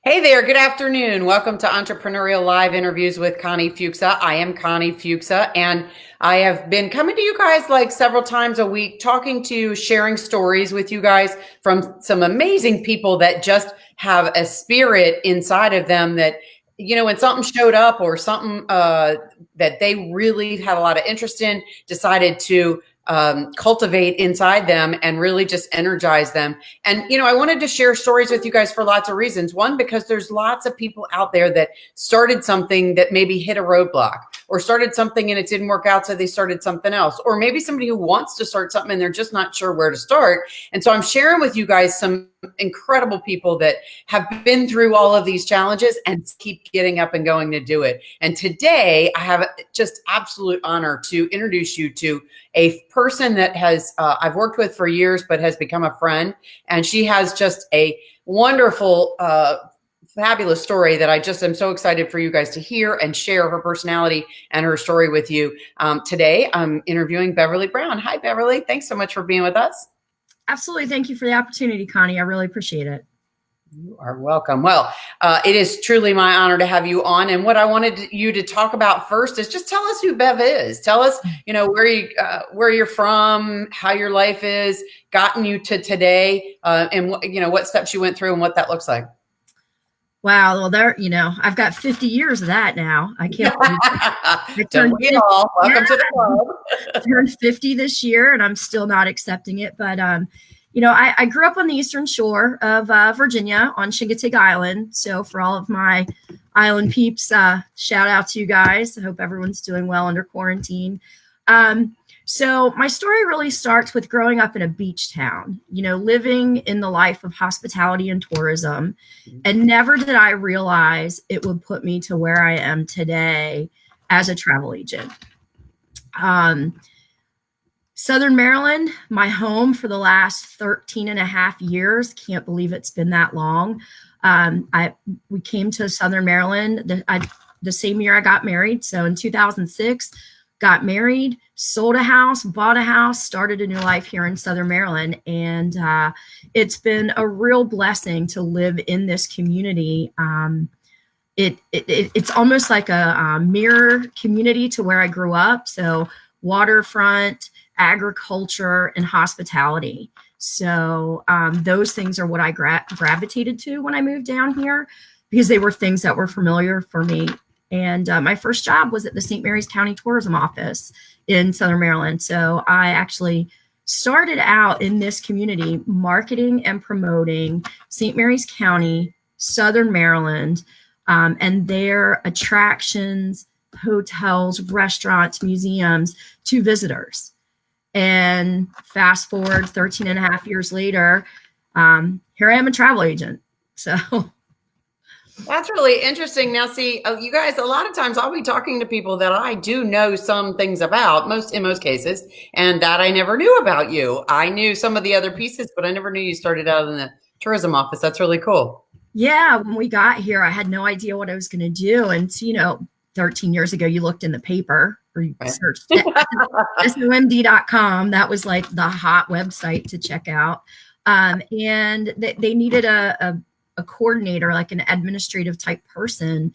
Hey there, good afternoon. Welcome to Entrepreneurial Live Interviews with Connie Fuksa. I am Connie Fuksa, and I have been coming to you guys like several times a week, talking to you, sharing stories with you guys from some amazing people that just have a spirit inside of them that, when something showed up or something that they really had a lot of interest in, decided to cultivate inside them and really just energize them. And, I wanted to share stories with you guys for lots of reasons. One, because there's lots of people out there that started something that maybe hit a roadblock or started something and it didn't work out. So they started something else, or maybe somebody who wants to start something and they're just not sure where to start. And so I'm sharing with you guys some incredible people that have been through all of these challenges and keep getting up and going to do it. And today I have just absolute honor to introduce you to a person that has I've worked with for years, but has become a friend. And she has just a wonderful, fabulous story that I just am so excited for you guys to hear and share her personality and her story with you. Today, I'm interviewing Beverly Brown. Hi, Beverly. Thanks so much for being with us. Absolutely. Thank you for the opportunity, Connie. I really appreciate it. You are welcome. Well, it is truly my honor to have you on. And what I wanted you to talk about first is just tell us who Bev is. Tell us, where you're from, how your life is, gotten you to today, and what steps you went through and what that looks like. Wow. Well, I've got 50 years of that now. I can't believe it. Don't we all? Welcome to the club. I turned 50 this year and I'm still not accepting it. But, I grew up on the Eastern Shore of Virginia on Chincoteague Island. So for all of my island peeps, shout out to you guys. I hope everyone's doing well under quarantine. So my story really starts with growing up in a beach town, living in the life of hospitality and tourism. And never did I realize it would put me to where I am today as a travel agent. Southern Maryland, my home for the last 13 and a half years. Can't believe it's been that long. We came to Southern Maryland the same year I got married. So in 2006, got married, sold a house, bought a house, started a new life here in Southern Maryland. And it's been a real blessing to live in this community. It's almost like a mirror community to where I grew up. So waterfront, agriculture, and hospitality. So those things are what I gravitated to when I moved down here because they were things that were familiar for me. And my first job was at the St. Mary's County Tourism Office in Southern Maryland. So I actually started out in this community marketing and promoting St. Mary's County, Southern Maryland, and their attractions, hotels, restaurants, museums to visitors. And fast forward 13 and a half years later, here I am, a travel agent. So that's really interesting. Now, see, you guys, a lot of times I'll be talking to people that I do know some things about, in most cases, and that I never knew about you. I knew some of the other pieces, but I never knew you started out in the tourism office. That's really cool. Yeah, when we got here, I had no idea what I was going to do. And, 13 years ago, you looked in the paper or you searched SOMD.com. That was like the hot website to check out. And they needed a coordinator, like an administrative type person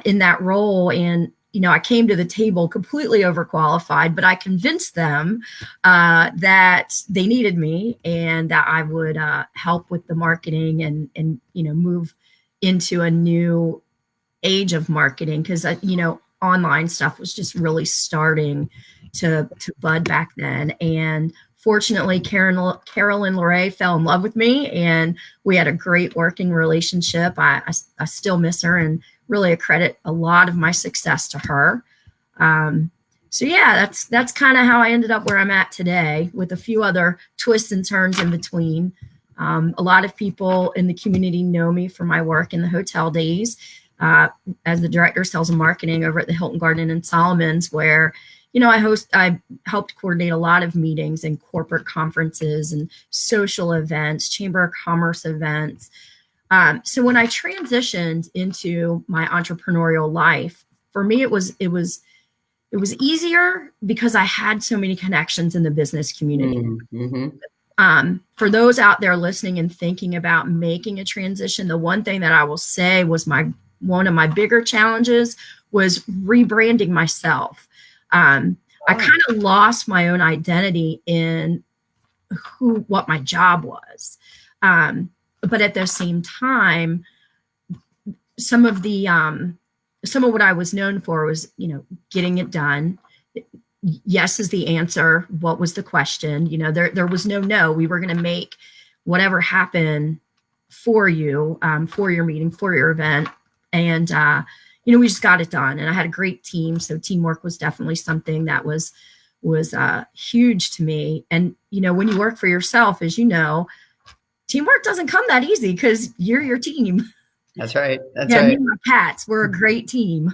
in that role. And, I came to the table completely overqualified, but I convinced them that they needed me and that I would help with the marketing and move into a new age of marketing because, online stuff was just really starting to bud back then. And fortunately, Carolyn Lorray fell in love with me and we had a great working relationship. I still miss her and really accredit a lot of my success to her. So yeah, that's kind of how I ended up where I'm at today with a few other twists and turns in between. A lot of people in the community know me for my work in the hotel days as the director of sales and marketing over at the Hilton Garden Inn Solomon's, where I helped coordinate a lot of meetings and corporate conferences and social events, chamber of commerce events. So when I transitioned into my entrepreneurial life, for me, it was easier because I had so many connections in the business community. Mm-hmm. For those out there listening and thinking about making a transition, the one thing that I will say was one of my bigger challenges was rebranding myself. I kind of lost my own identity in what my job was. But at the same time, some of what I was known for was, getting it done. Yes is the answer. What was the question? There was no. We were going to make whatever happen for you, for your meeting, for your event. And, we just got it done. And I had a great team. So teamwork was definitely something that was huge to me. And, when you work for yourself, as you know, teamwork doesn't come that easy because you're your team. That's right. That's right. Me and my Pats, we're a great team.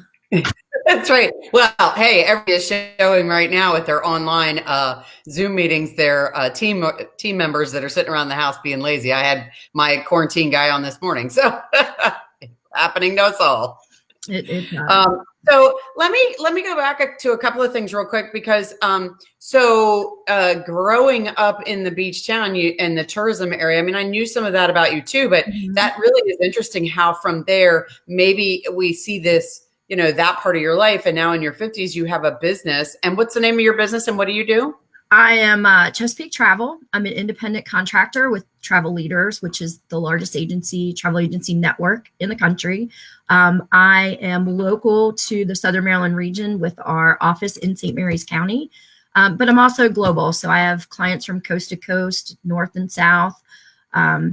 That's right. Well, hey, everybody is showing right now with their online Zoom meetings, their team members that are sitting around the house being lazy. I had my quarantine guy on this morning, so happening to us all. So let me go back to a couple of things real quick because growing up in the beach town, in the tourism area, I mean, I knew some of that about you too, but that really is interesting how from there maybe we see this, that part of your life, and now in your 50s you have a business. And what's the name of your business and what do you do? I am Chesapeake Travel. I'm an independent contractor with Travel Leaders, which is the largest travel agency network in the country. I am local to the Southern Maryland region with our office in St. Mary's County, but I'm also global. So I have clients from coast to coast, north and south. I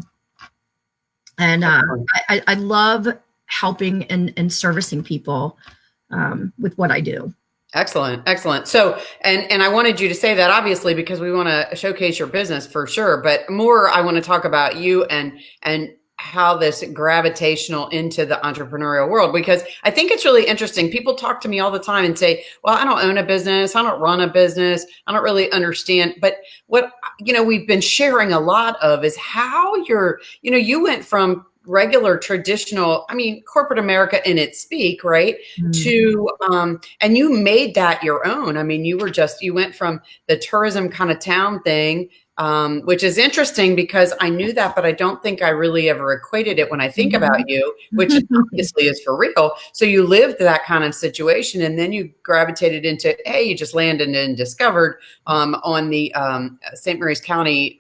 love helping and servicing people with what I do. Excellent. Excellent. So, and I wanted you to say that obviously because we want to showcase your business for sure, but more, I want to talk about you and how this gravitational into the entrepreneurial world, because I think it's really interesting. People talk to me all the time and say, well, I don't own a business. I don't run a business. I don't really understand. But what, we've been sharing a lot of is how you went from regular traditional, corporate America in its speak, right? To, and you made that your own. I mean, you went from the tourism kind of town thing, which is interesting because I knew that, but I don't think I really ever equated it when I think about you, which obviously is for real. So you lived that kind of situation and then you gravitated into, hey, you just landed and discovered on the St. Mary's County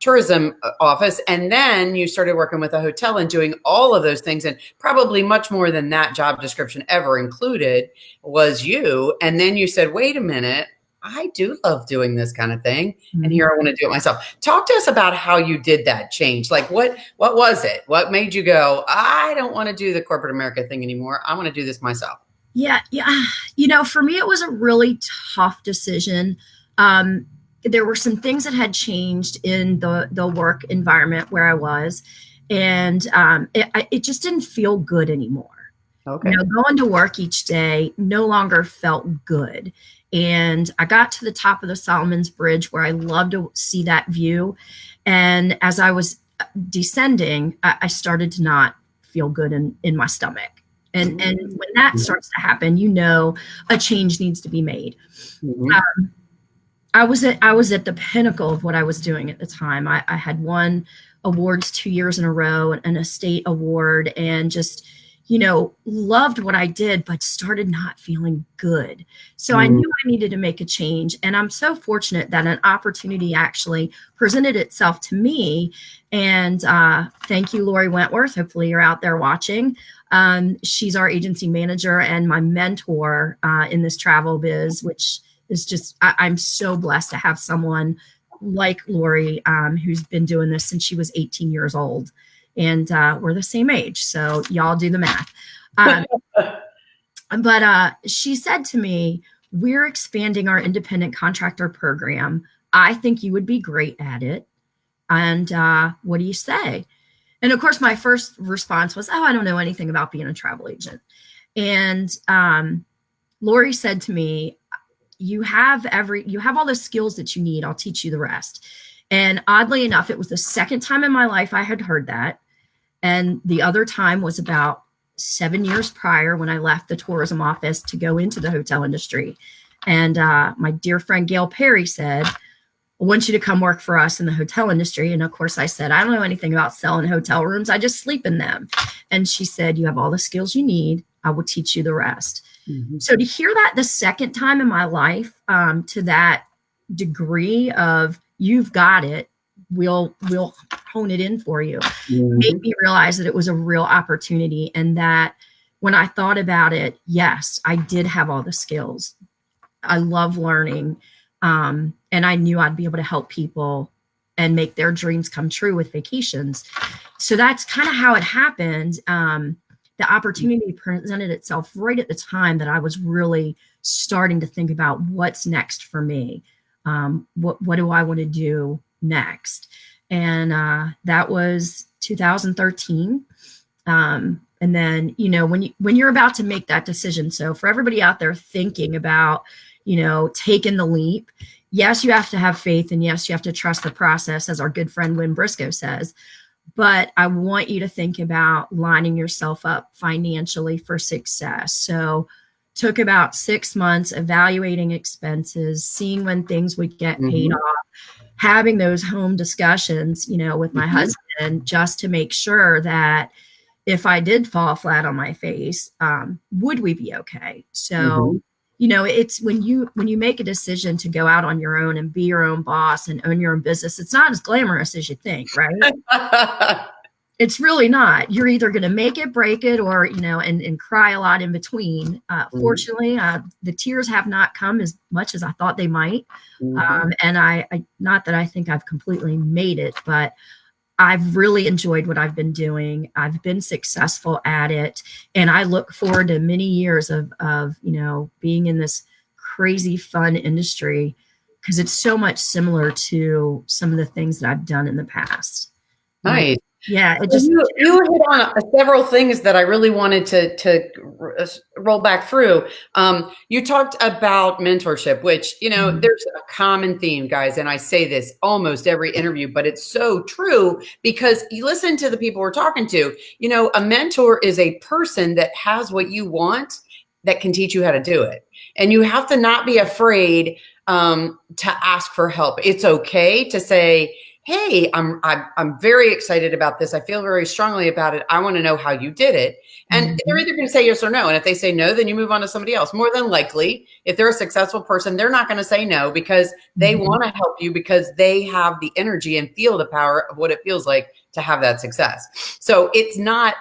tourism office. And then you started working with a hotel and doing all of those things. And probably much more than that job description ever included was you. And then you said, wait a minute, I do love doing this kind of thing. And here I want to do it myself. Talk to us about how you did that change. Like what was it? What made you go, I don't want to do the corporate America thing anymore. I want to do this myself. Yeah. For me, it was a really tough decision. There were some things that had changed in the work environment where I was, and it just didn't feel good anymore. Okay. Going to work each day no longer felt good. And I got to the top of the Solomon's Bridge where I love to see that view. And as I was descending, I started to not feel good in my stomach. And when that starts to happen, a change needs to be made. I was at the pinnacle of what I was doing at the time. I had won awards 2 years in a row, an estate award, and just loved what I did, but started not feeling good. So I knew I needed to make a change. And I'm so fortunate that an opportunity actually presented itself to me. And thank you, Lori Wentworth. Hopefully you're out there watching. She's our agency manager and my mentor in this travel biz, which is just, I'm so blessed to have someone like Lori who's been doing this since she was 18 years old. And we're the same age, so y'all do the math. But she said to me, we're expanding our independent contractor program. I think you would be great at it. And what do you say? And of course, my first response was, I don't know anything about being a travel agent. And Lori said to me, you have all the skills that you need. I'll teach you the rest. And oddly enough, it was the second time in my life I had heard that. And the other time was about 7 years prior when I left the tourism office to go into the hotel industry. And my dear friend Gail Perry said, I want you to come work for us in the hotel industry. And of course I said, I don't know anything about selling hotel rooms. I just sleep in them. And she said, you have all the skills you need. I will teach you the rest. Mm-hmm. So to hear that the second time in my life, to that degree of you've got it, we'll hone it in for you, made me realize that it was a real opportunity. And that when I thought about it, yes, I did have all the skills. I love learning. And I knew I'd be able to help people and make their dreams come true with vacations. So that's kind of how it happened. The opportunity presented itself right at the time that I was really starting to think about what's next for me. What do I want to do next? And that was 2013. And then, when you're about to make that decision, so for everybody out there thinking about, taking the leap, yes, you have to have faith, and yes, you have to trust the process, as our good friend Win Briscoe says. But I want you to think about lining yourself up financially for success. So took about 6 months evaluating expenses, seeing when things would get paid off, having those home discussions, with my husband, just to make sure that if I did fall flat on my face, would we be okay? So, it's when you make a decision to go out on your own and be your own boss and own your own business, it's not as glamorous as you think, right? It's really not. You're either going to make it, break it, or, and cry a lot in between. Fortunately, the tears have not come as much as I thought they might. And I, not that I think I've completely made it, but I've really enjoyed what I've been doing. I've been successful at it. And I look forward to many years of being in this crazy fun industry, because it's so much similar to some of the things that I've done in the past. Nice. Yeah, it just you hit on several things that I really wanted to roll back through. You talked about mentorship, which there's a common theme, guys, and I say this almost every interview, but it's so true, because you listen to the people we're talking to. A mentor is a person that has what you want, that can teach you how to do it, and you have to not be afraid to ask for help. It's okay to say, hey, I'm very excited about this. I feel very strongly about it. I want to know how you did it. And they're either going to say yes or no. And if they say no, then you move on to somebody else. More than likely, if they're a successful person, they're not going to say no, because they want to help you, because they have the energy and feel the power of what it feels like to have that success. So it's not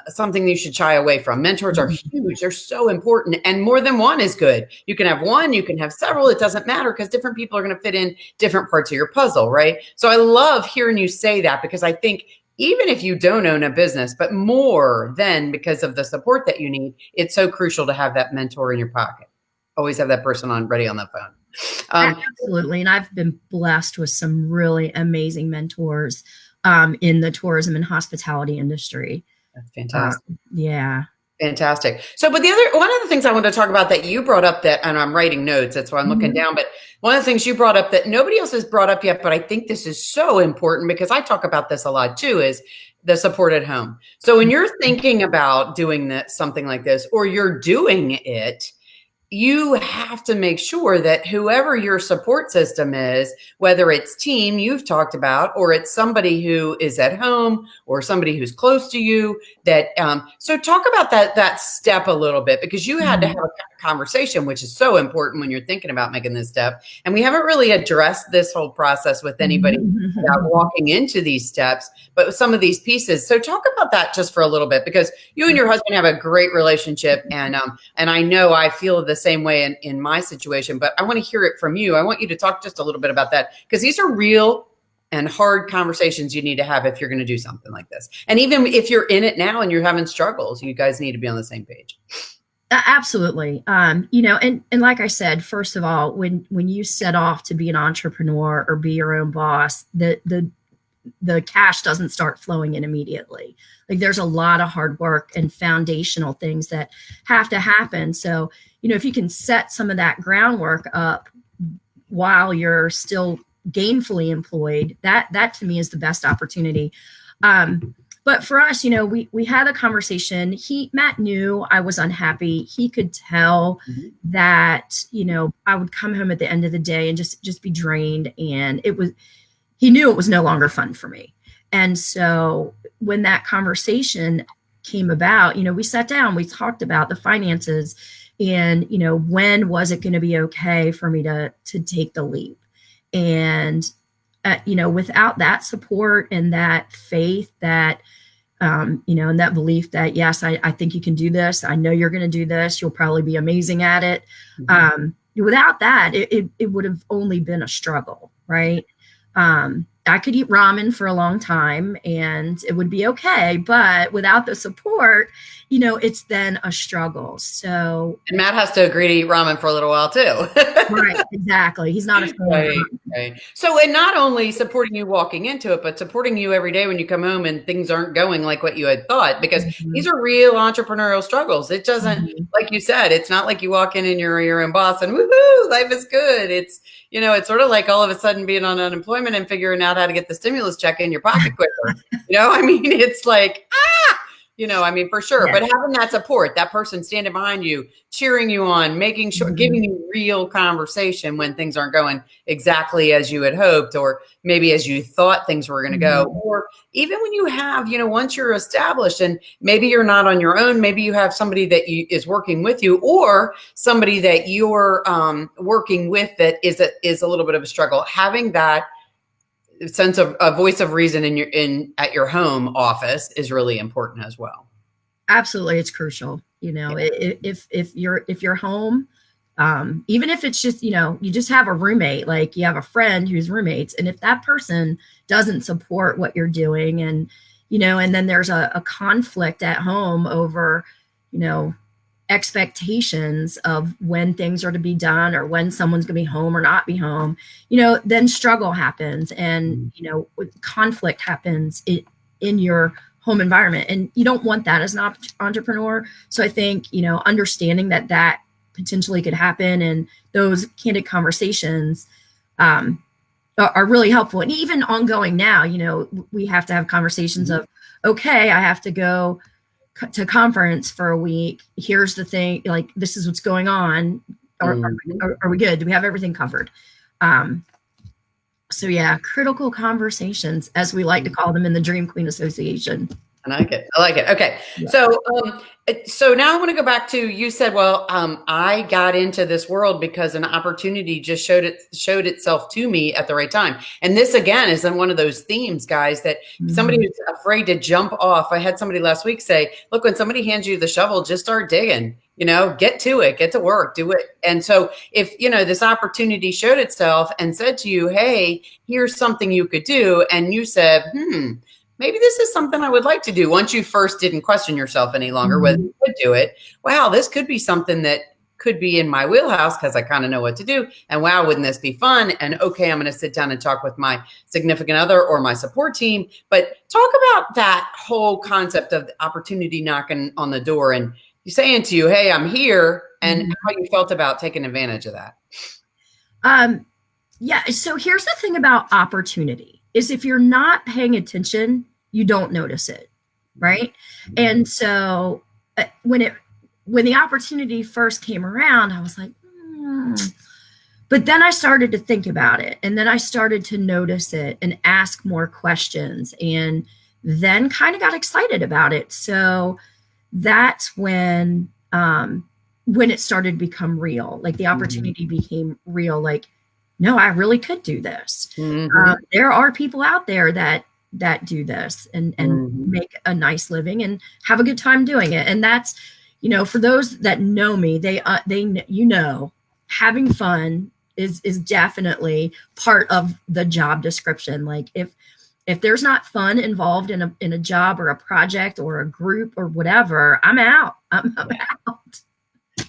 something you should shy away from. Mentors are huge. They're so important. And more than one is good. You can have one, you can have several. It doesn't matter, because different people are going to fit in different parts of your puzzle, right? So I love hearing you say that, because I think even if you don't own a business, but more than because of the support that you need, it's so crucial to have that mentor in your pocket. Always have that person ready on the phone. Absolutely. And I've been blessed with some really amazing mentors in the tourism and hospitality industry. That's fantastic. Yeah. Fantastic. So, but one of the things I want to talk about that you brought up, and I'm writing notes, that's why I'm looking down, but one of the things you brought up that nobody else has brought up yet, but I think this is so important, because I talk about this a lot too, is the support at home. So when you're thinking about doing something like this, or you're doing it, you have to make sure that whoever your support system is, whether it's team you've talked about, or it's somebody who is at home, or somebody who's close to you, that so talk about that step a little bit, because you had to have a conversation, which is so important when you're thinking about making this step. And we haven't really addressed this whole process with anybody without walking into these steps, but with some of these pieces. So talk about that just for a little bit, because you and your husband have a great relationship, and I know I feel the same way in my situation, but I want to hear it from you. I want you to talk just a little bit about that, because these are real and hard conversations you need to have if you're going to do something like this. And even if you're in it now and you're having struggles, you guys need to be on the same page. Absolutely. And like I said, first of all, when you set off to be an entrepreneur or be your own boss, the cash doesn't start flowing in immediately. Like, there's a lot of hard work and foundational things that have to happen. So, if you can set some of that groundwork up while you're still gainfully employed, that to me is the best opportunity. But for us, we had a conversation. Matt knew I was unhappy. He could tell that, I would come home at the end of the day and just be drained. And he knew it was no longer fun for me. And so when that conversation came about, we sat down, we talked about the finances and, when was it going to be okay for me to take the leap? And, without that support and that faith that, and that belief that, yes, I think you can do this. I know you're going to do this. You'll probably be amazing at it. Without that, it would have only been a struggle, right? I could eat ramen for a long time and it would be okay. But without the support, it's then a struggle. So, and Matt has to agree to eat ramen for a little while too. Right, exactly. He's not a fan. Right. So, and not only supporting you walking into it, but supporting you every day when you come home and things aren't going like what you had thought, because these are real entrepreneurial struggles. It doesn't, like you said, it's not like you walk in and you're your own boss and woohoo, life is good. It's, it's sort of like all of a sudden being on unemployment and figuring out how to get the stimulus check in your pocket quicker. It's like, for sure. Yeah. But having that support, that person standing behind you, cheering you on, making sure, giving you real conversation when things aren't going exactly as you had hoped, or maybe as you thought things were going to go, or even when you have, once you're established and maybe you're not on your own, maybe you have somebody that is working with you, or somebody that you're working with that is a little bit of a struggle. Having that sense of a voice of reason at your home office is really important as well. Absolutely. It's crucial. If you're home, even if it's just, you just have a roommate, like you have a friend who's roommates. And if that person doesn't support what you're doing and, and then there's a conflict at home over, expectations of when things are to be done or when someone's going to be home or not be home, then struggle happens and, conflict happens in your home environment. And you don't want that as an entrepreneur. So I think, understanding that potentially could happen and those candid conversations are really helpful. And even ongoing now, we have to have conversations of, okay, I have to go to conference for a week. Here's the thing, like, this is what's going on. Are we good? Do we have everything covered? So yeah, critical conversations, as we like to call them in the Dream Queen Association. I like it. Okay. Yeah. So now I want to go back to, you said, well, I got into this world because an opportunity just showed itself to me at the right time. And this again is one of those themes, guys, that somebody who's afraid to jump off. I had somebody last week say, look, when somebody hands you the shovel, just start digging, get to it, get to work, do it. And so if, this opportunity showed itself and said to you, hey, here's something you could do. And you said, maybe this is something I would like to do. Once you first didn't question yourself any longer whether you could do it. Wow, this could be something that could be in my wheelhouse because I kind of know what to do. And wow, wouldn't this be fun? And okay, I'm going to sit down and talk with my significant other or my support team. But talk about that whole concept of the opportunity knocking on the door and you saying to you, hey, I'm here, and how you felt about taking advantage of that. Yeah. So here's the thing about opportunity is if you're not paying attention, you don't notice it, right? And so when the opportunity first came around, I was like, but then I started to think about it, and then I started to notice it and ask more questions, and then kind of got excited about it. So that's when it started to become real. Like the opportunity became real. Like, no, I really could do this. There are people out there that do this and make a nice living and have a good time doing it. And that's, for those that know me, they having fun is definitely part of the job description. Like if there's not fun involved in a job or a project or a group or whatever, I'm out. I'm out.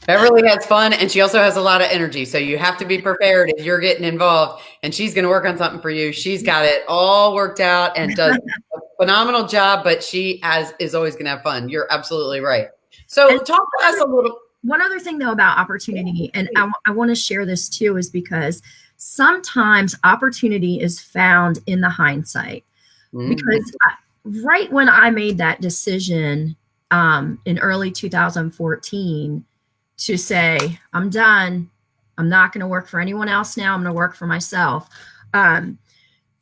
Beverly has fun, and she also has a lot of energy. So you have to be prepared if you're getting involved, and she's going to work on something for you. She's got it all worked out and does a phenomenal job, but she is always going to have fun. You're absolutely right. So talk to us a little. One other thing, though, about opportunity, and I want to share this too, is because sometimes opportunity is found in the hindsight. Because right when I made that decision in early 2014 to say, I'm done. I'm not going to work for anyone else now. I'm going to work for myself.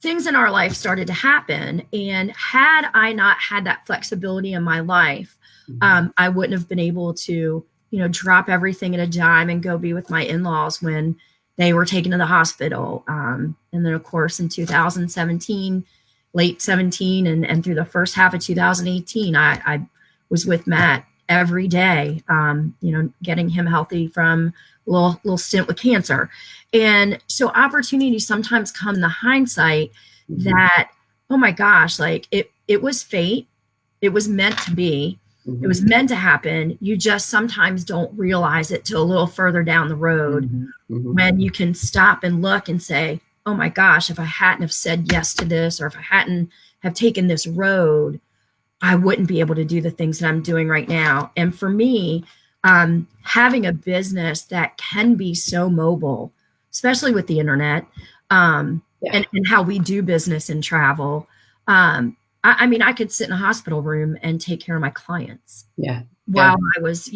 Things in our life started to happen. And had I not had that flexibility in my life, I wouldn't have been able to, drop everything at a dime and go be with my in-laws when they were taken to the hospital. And then, of course, in 2017, late 17 and through the first half of 2018, I was with Matt every day, getting him healthy from a little stint with cancer. And so opportunities sometimes come in the hindsight that, oh my gosh, like it was fate. It was meant to be. It was meant to happen. You just sometimes don't realize it till a little further down the road when you can stop and look and say, oh my gosh, if I hadn't have said yes to this, or if I hadn't have taken this road, I wouldn't be able to do the things that I'm doing right now. And for me, having a business that can be so mobile, especially with the internet, and how we do business and travel. I mean, I could sit in a hospital room and take care of my clients while I was,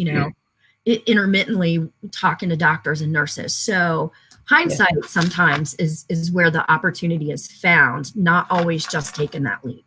intermittently talking to doctors and nurses. So hindsight sometimes is where the opportunity is found, not always just taking that leap.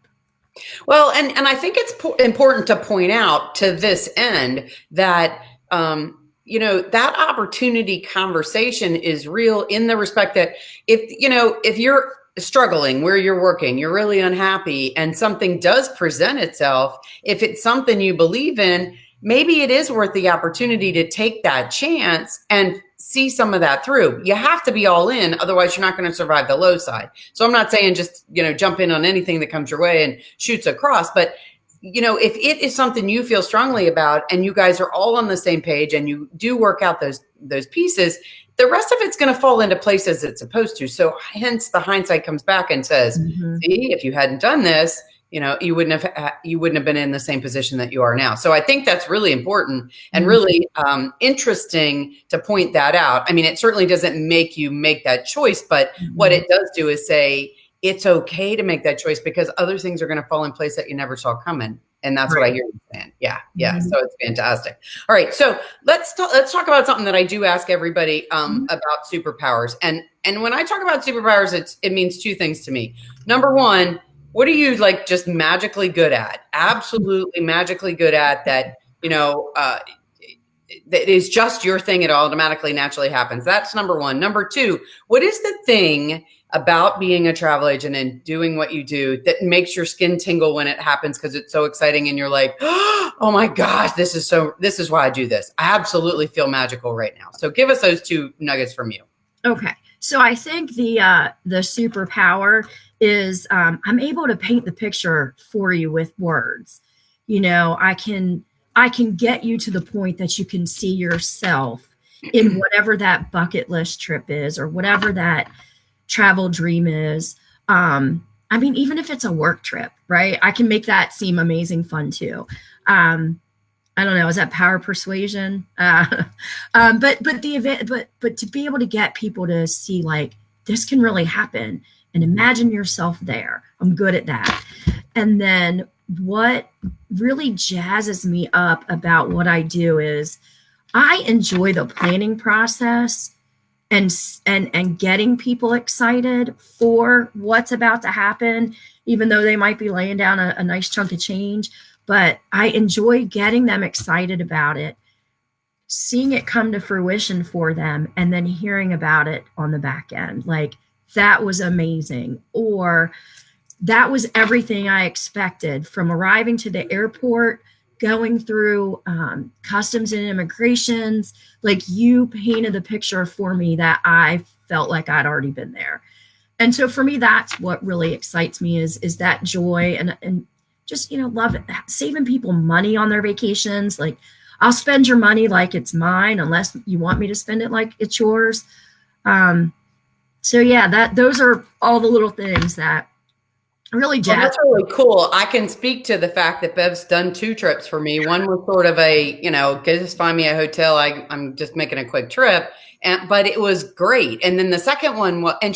Well, and I think it's important to point out to this end that, that opportunity conversation is real in the respect that if you're struggling where you're working, you're really unhappy, and something does present itself, if it's something you believe in, maybe it is worth the opportunity to take that chance and see some of that through. You have to be all in, otherwise you're not going to survive the low side. So I'm not saying just, jump in on anything that comes your way and shoots across, but if it is something you feel strongly about and you guys are all on the same page and you do work out those pieces, the rest of it's going to fall into place as it's supposed to. So hence the hindsight comes back and says, see, if you hadn't done this, you wouldn't have been in the same position that you are now. So I think that's really important and really interesting to point that out. I mean, it certainly doesn't make you make that choice, but what it does do is say it's okay to make that choice because other things are going to fall in place that you never saw coming. And that's what I hear you saying. Yeah. So it's fantastic. All right. So let's talk about something that I do ask everybody about superpowers. And when I talk about superpowers, it means two things to me. Number one, what are you just magically good at? Absolutely magically good at that, that is just your thing. It automatically naturally happens. That's number one. Number two, what is the thing about being a travel agent and doing what you do that makes your skin tingle when it happens because it's so exciting and you're like, oh my gosh, this is why I do this. I absolutely feel magical right now. So give us those two nuggets from you. Okay. So I think the superpower is I'm able to paint the picture for you with words. I can get you to the point that you can see yourself in whatever that bucket list trip is or whatever that travel dream is. I mean, even if it's a work trip, right? I can make that seem amazing fun too. I don't know. Is that power persuasion? But the event, but to be able to get people to see this can really happen and imagine yourself there. I'm good at that. And then what really jazzes me up about what I do is I enjoy the planning process and getting people excited for what's about to happen, even though they might be laying down a nice chunk of change. But I enjoy getting them excited about it, seeing it come to fruition for them, and then hearing about it on the back end. That was amazing. Or that was everything I expected from arriving to the airport, going through customs and immigrations. You painted the picture for me that I felt like I'd already been there. And so for me, that's what really excites me is that joy and just, love it. Saving people money on their vacations. I'll spend your money like it's mine, unless you want me to spend it like it's yours. So yeah, those are all the little things that really jazz. Well, that's really cool. I can speak to the fact that Bev's done 2 trips for me. One was sort of a, just find me a hotel. I'm just making a quick trip, but it was great. And then the second one was, and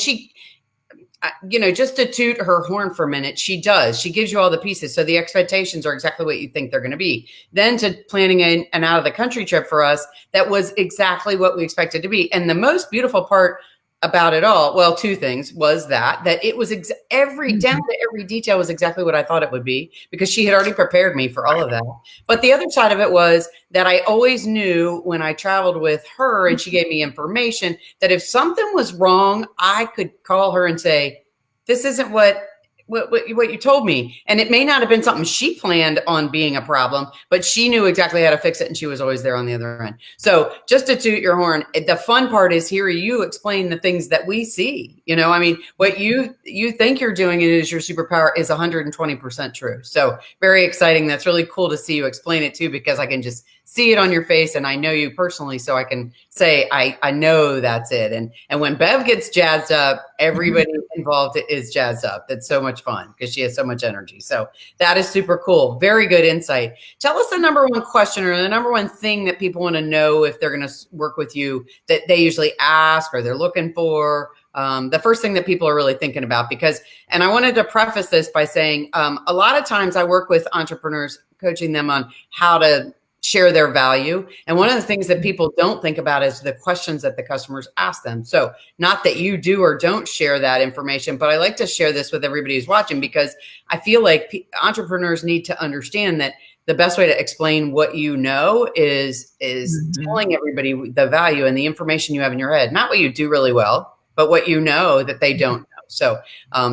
just to toot her horn for a minute, she does. She gives you all the pieces. So the expectations are exactly what you think they're going to be. Then to planning an out of the country trip for us, that was exactly what we expected to be. And the most beautiful part about it all, well, two things, was that it was every down to every detail was exactly what I thought it would be, because she had already prepared me for all of that. But the other side of it was that I always knew when I traveled with her and she gave me information that if something was wrong, I could call her and say, this isn't what you told me. And it may not have been something she planned on being a problem, but she knew exactly how to fix it. And she was always there on the other end. So just to toot your horn, the fun part is hearing you explain the things that we see. What you think you're doing and is your superpower is 120% true. So very exciting. That's really cool to see you explain it too, because I can just see it on your face and I know you personally. So I can say, I know that's it. And when Bev gets jazzed up, everybody involved is jazzed up. That's so much fun because she has so much energy. So that is super cool. Very good insight. Tell us the number one question or the number one thing that people want to know if they're going to work with you that they usually ask or they're looking for. The first thing that people are really thinking about, and I wanted to preface this by saying, a lot of times I work with entrepreneurs, coaching them on how to share their value. And one of the things that people don't think about is the questions that the customers ask them. So not that you do or don't share that information, but I like to share this with everybody who's watching, because I feel like entrepreneurs need to understand that the best way to explain what you know is telling everybody the value and the information you have in your head, not what you do really well, but what you know that they don't know. So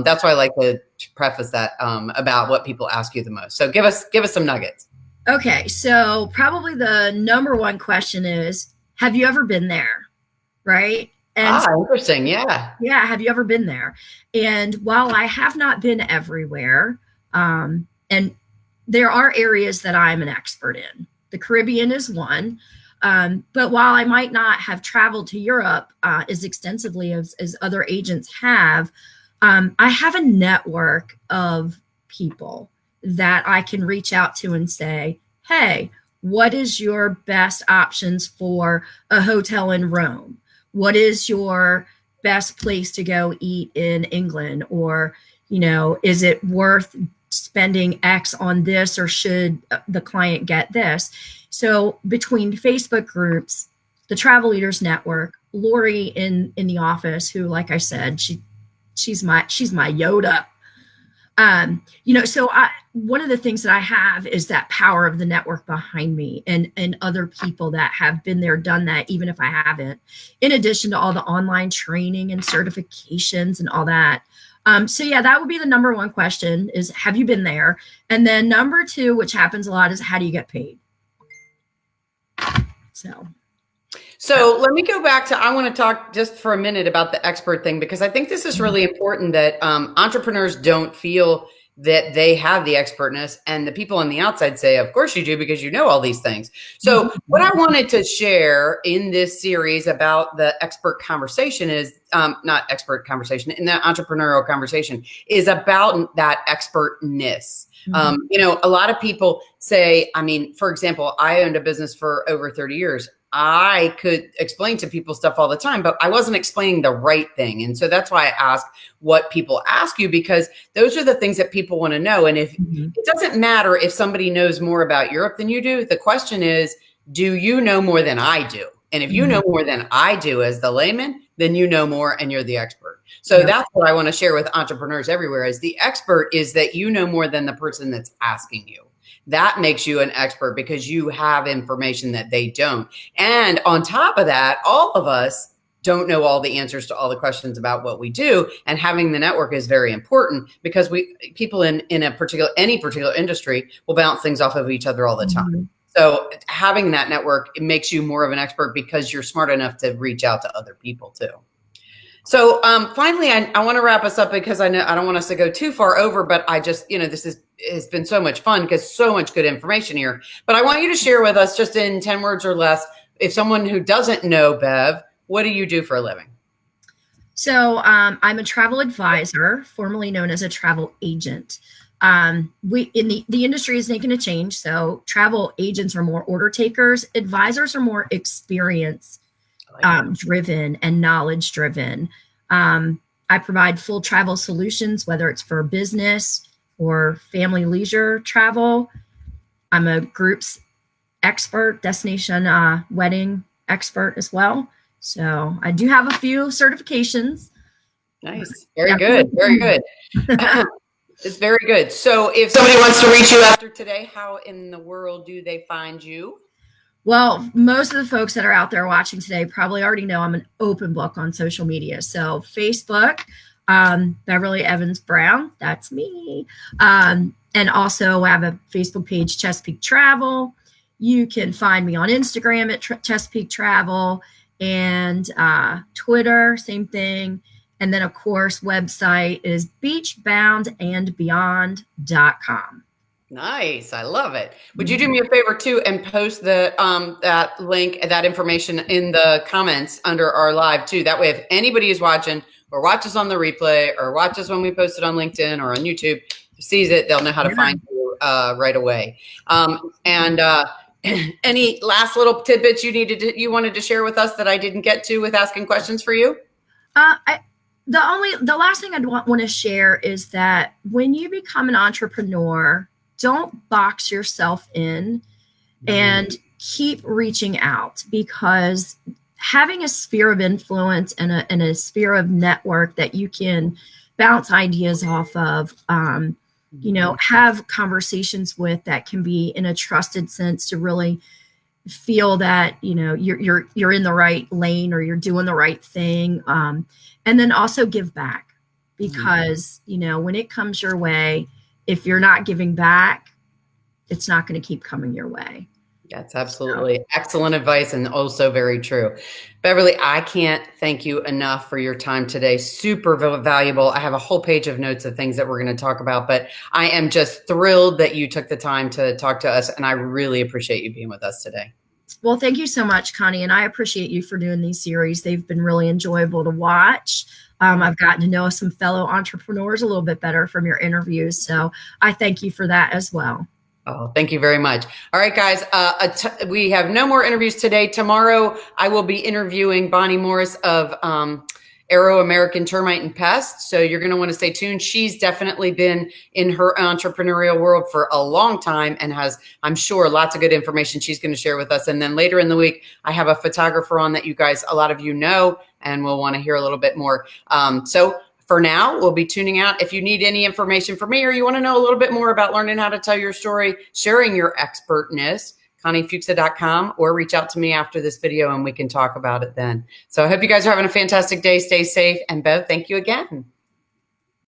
that's why I like to preface that about what people ask you the most. So give us some nuggets. Okay, so probably the number one question is, have you ever been there? Right? And interesting. Yeah. Yeah, have you ever been there? And while I have not been everywhere, and there are areas that I'm an expert in. The Caribbean is one. But while I might not have traveled to Europe as extensively as other agents have, I have a network of people that I can reach out to and say, hey, what is your best options for a hotel in Rome? What is your best place to go eat in England? Or, is it worth spending X on this, or should the client get this? So between Facebook groups, the Travel Leaders Network, Lori in the office, who, like I said, she's my Yoda. So one of the things that I have is that power of the network behind me and other people that have been there, done that, even if I haven't, in addition to all the online training and certifications and all that. So yeah, that would be the number one question is, have you been there? And then number two, which happens a lot, is how do you get paid? So let me go back to, I want to talk just for a minute about the expert thing, because I think this is really important that entrepreneurs don't feel that they have the expertness, and the people on the outside say, of course you do, because you know all these things. So what I wanted to share in this series about the expert conversation is, not expert conversation, in the entrepreneurial conversation, is about that expertness. A lot of people say, for example, I owned a business for over 30 years. I could explain to people stuff all the time, but I wasn't explaining the right thing. And so that's why I ask what people ask you, because those are the things that people want to know. And if it doesn't matter if somebody knows more about Europe than you do, the question is, do you know more than I do? And if you know more than I do as the layman, then you know more and you're the expert. So that's what I want to share with entrepreneurs everywhere, is the expert is that you know more than the person that's asking you. That makes you an expert because you have information that they don't. And on top of that, all of us don't know all the answers to all the questions about what we do. And having the network is very important, because people in any particular industry will bounce things off of each other all the time. So having that network, it makes you more of an expert because you're smart enough to reach out to other people too. So finally, I want to wrap us up, because I know I don't want us to go too far over, but I just, this has been so much fun, because so much good information here. But I want you to share with us, just in 10 words or less, if someone who doesn't know Bev, what do you do for a living? So I'm a travel advisor, formerly known as a travel agent. The industry is making a change. So travel agents are more order takers. Advisors are more experience driven and knowledge driven. I provide full travel solutions, whether it's for business or family leisure travel. I'm a groups expert, destination wedding expert as well. So I do have a few certifications. Nice. Very good. Very good. It's very good. So if somebody wants to reach you after today, how in the world do they find you? Well, most of the folks that are out there watching today probably already know I'm an open book on social media. So Facebook, Beverly Evans Brown, that's me. And also I have a Facebook page, Chesapeake Travel. You can find me on Instagram at Chesapeake Travel, and Twitter, same thing. And then, of course, website is beachboundandbeyond.com. Nice. I love it. Would you do me a favor too and post the that link, that information in the comments under our live too? That way, if anybody is watching or watches on the replay or watches when we post it on LinkedIn or on YouTube, sees it, they'll know how to find you right away. Any last little tidbits you wanted to share with us that I didn't get to with asking questions for you? The last thing I'd want to share is that when you become an entrepreneur, don't box yourself in and keep reaching out, because having a sphere of influence and a sphere of network that you can bounce ideas off of, have conversations with that can be in a trusted sense to really feel that, you're in the right lane or you're doing the right thing. And then also give back, because, when it comes your way, if you're not giving back, it's not going to keep coming your way. That's absolutely excellent advice, and also very true. Beverly, I can't thank you enough for your time today. Super valuable. I have a whole page of notes of things that we're going to talk about, but I am just thrilled that you took the time to talk to us, and I really appreciate you being with us today. Well, thank you so much, Connie, and I appreciate you for doing these series. They've been really enjoyable to watch. I've gotten to know some fellow entrepreneurs a little bit better from your interviews, so I thank you for that as well. Oh, thank you very much. All right, guys, we have no more interviews today. Tomorrow, I will be interviewing Bonnie Morris of Aero American Termite and Pest. So you're going to want to stay tuned. She's definitely been in her entrepreneurial world for a long time and has, I'm sure, lots of good information she's going to share with us. And then later in the week, I have a photographer on that you guys, a lot of you know, and we'll want to hear a little bit more. So for now, we'll be tuning out. If you need any information from me or you want to know a little bit more about learning how to tell your story, sharing your expertness, ConnieFuksa.com, or reach out to me after this video and we can talk about it then. So I hope you guys are having a fantastic day. Stay safe. And Bev, thank you again.